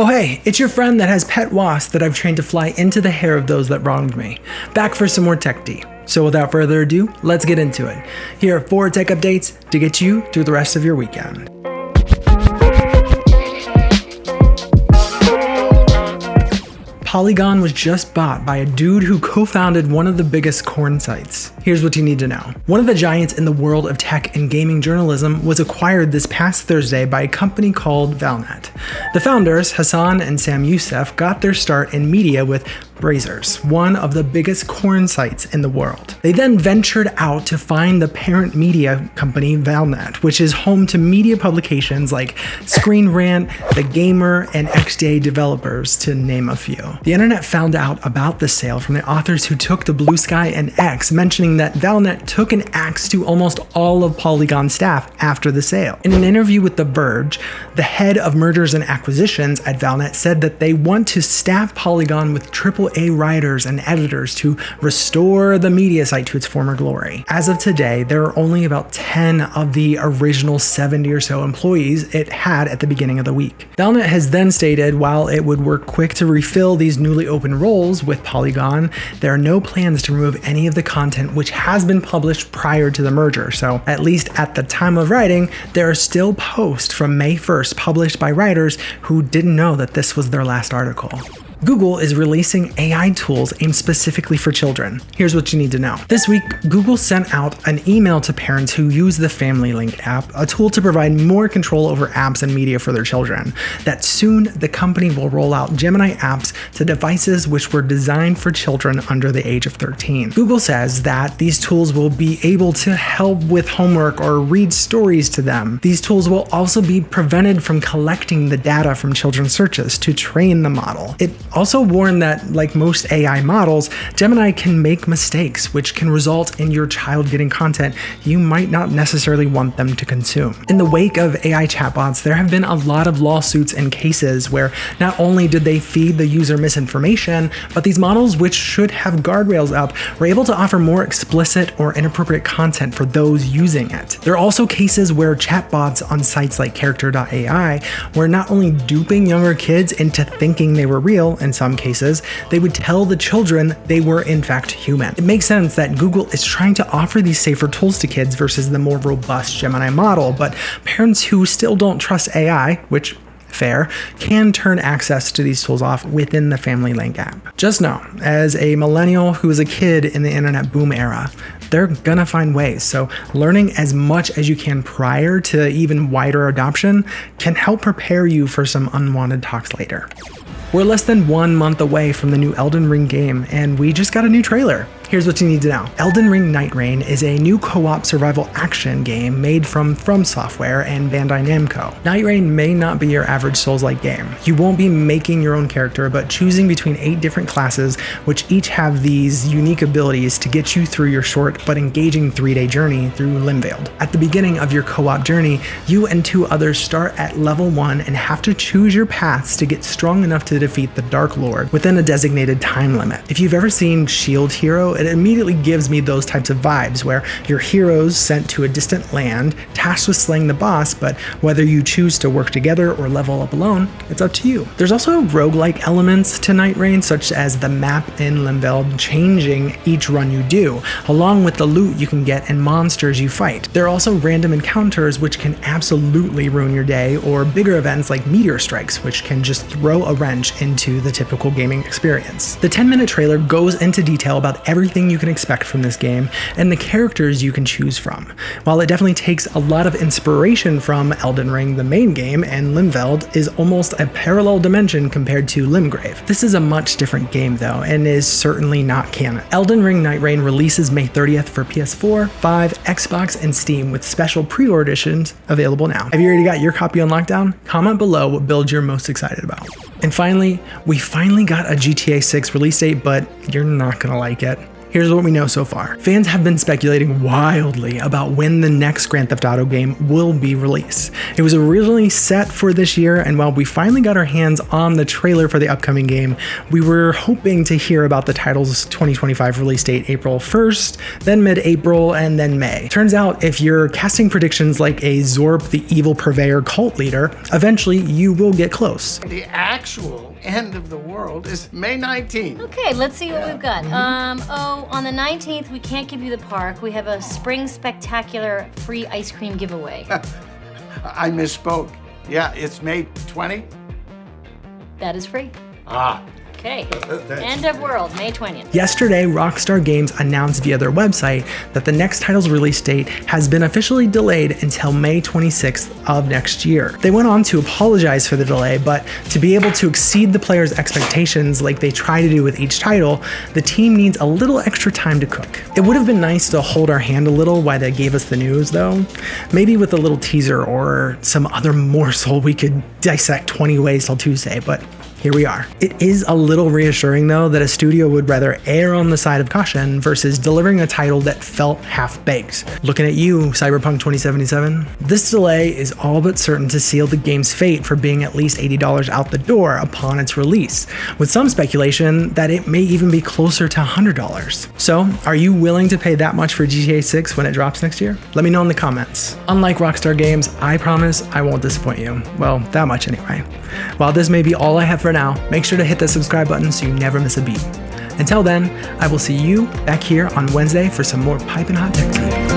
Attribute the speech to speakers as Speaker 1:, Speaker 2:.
Speaker 1: Oh hey, it's your friend that has pet wasps that I've trained to fly into the hair of those that wronged me. Back for some more tech tea. So without further ado, let's get into it. Here are 4 tech updates to get you through the rest of your weekend. Polygon was just bought by a dude who co-founded one of the biggest corn sites. Here's what you need to know. One of the giants in the world of tech and gaming journalism was acquired this past Thursday by a company called Valnet. The founders, Hassan and Sam Youssef, got their start in media with Brazzers, one of the biggest corn sites in the world. They then ventured out to find the parent media company Valnet, which is home to media publications like Screen Rant, The Gamer, and XDA Developers, to name a few. The internet found out about the sale from the authors who took to Blue Sky and X, mentioning that Valnet took an axe to almost all of Polygon staff after the sale. In an interview with The Verge, the head of mergers and acquisitions at Valnet said that they want to staff Polygon with AAA writers and editors to restore the media site to its former glory. As of today, there are only about 10 of the original 70 or so employees it had at the beginning of the week. Valnet has then stated while it would work quick to refill these newly open roles with Polygon, there are no plans to remove any of the content which has been published prior to the merger. So at least at the time of writing, there are still posts from May 1st published by writers who didn't know that this was their last article. Google is releasing AI tools aimed specifically for children. Here's what you need to know. This week, Google sent out an email to parents who use the Family Link app, a tool to provide more control over apps and media for their children. That soon, the company will roll out Gemini apps to devices which were designed for children under the age of 13. Google says that these tools will be able to help with homework or read stories to them. These tools will also be prevented from collecting the data from children's searches to train the model. It also warned that, like most AI models, Gemini can make mistakes, which can result in your child getting content you might not necessarily want them to consume. In the wake of AI chatbots, there have been a lot of lawsuits and cases where not only did they feed the user misinformation, but these models, which should have guardrails up, were able to offer more explicit or inappropriate content for those using it. There are also cases where chatbots on sites like Character.ai were not only duping younger kids into thinking they were real. In some cases, they would tell the children they were in fact human. It makes sense that Google is trying to offer these safer tools to kids versus the more robust Gemini model, but parents who still don't trust AI, which fair, can turn access to these tools off within the Family Link app. Just know, as a millennial who was a kid in the internet boom era, they're gonna find ways. So learning as much as you can prior to even wider adoption can help prepare you for some unwanted talks later. We're less than 1 month away from the new Elden Ring game, and we just got a new trailer. Here's what you need to know. Elden Ring Nightreign is a new co-op survival action game made from Software and Bandai Namco. Nightreign may not be your average Souls-like game. You won't be making your own character, but choosing between 8 different classes, which each have these unique abilities to get you through your short but engaging 3-day journey through Limveiled. At the beginning of your co-op journey, you and 2 others start at level 1 and have to choose your paths to get strong enough to defeat the Dark Lord within a designated time limit. If you've ever seen Shield Hero, it immediately gives me those types of vibes where your heroes sent to a distant land, tasked with slaying the boss, but whether you choose to work together or level up alone, it's up to you. There's also roguelike elements to Nightreign, such as the map in Limveiled changing each run you do, along with the loot you can get and monsters you fight. There are also random encounters which can absolutely ruin your day, or bigger events like meteor strikes, which can just throw a wrench into the typical gaming experience. The 10-minute trailer goes into detail about everything you can expect from this game and the characters you can choose from. While it definitely takes a lot of inspiration from Elden Ring, the main game, and Limveiled is almost a parallel dimension compared to Limgrave. This is a much different game though, and is certainly not canon. Elden Ring Nightreign releases May 30th for PS4, 5, Xbox, and Steam, with special pre-order editions available now. Have you already got your copy on lockdown? Comment below what build you're most excited about. And finally, we finally got a GTA 6 release date, but you're not gonna like it. Here's what we know so far. Fans have been speculating wildly about when the next Grand Theft Auto game will be released. It was originally set for this year, and while we finally got our hands on the trailer for the upcoming game, we were hoping to hear about the title's 2025 release date April 1st, then mid-April, and then May. Turns out, if you're casting predictions like a Zorp the Evil Purveyor cult leader, eventually you will get close.
Speaker 2: The actual end of the world is May 19th.
Speaker 3: Okay, let's see what we've got. On the 19th, we can't give you the park. We have a spring spectacular free ice cream giveaway.
Speaker 2: I misspoke. Yeah, it's May 20.
Speaker 3: That is free.
Speaker 2: Ah.
Speaker 3: Okay, end of world, May 20th.
Speaker 1: Yesterday, Rockstar Games announced via their website that the next title's release date has been officially delayed until May 26th of next year. They went on to apologize for the delay, but to be able to exceed the players' expectations like they try to do with each title, the team needs a little extra time to cook. It would have been nice to hold our hand a little while they gave us the news though, maybe with a little teaser or some other morsel we could dissect 20 ways till Tuesday, but here we are. It is a little reassuring though that a studio would rather err on the side of caution versus delivering a title that felt half-baked. Looking at you, Cyberpunk 2077. This delay is all but certain to seal the game's fate for being at least $80 out the door upon its release, with some speculation that it may even be closer to $100. So, are you willing to pay that much for GTA 6 when it drops next year? Let me know in the comments. Unlike Rockstar Games, I promise I won't disappoint you. Well, that much anyway. While this may be all I have for now, make sure to hit the subscribe button so you never miss a beat. Until then, I will see you back here on Wednesday for some more piping hot tech.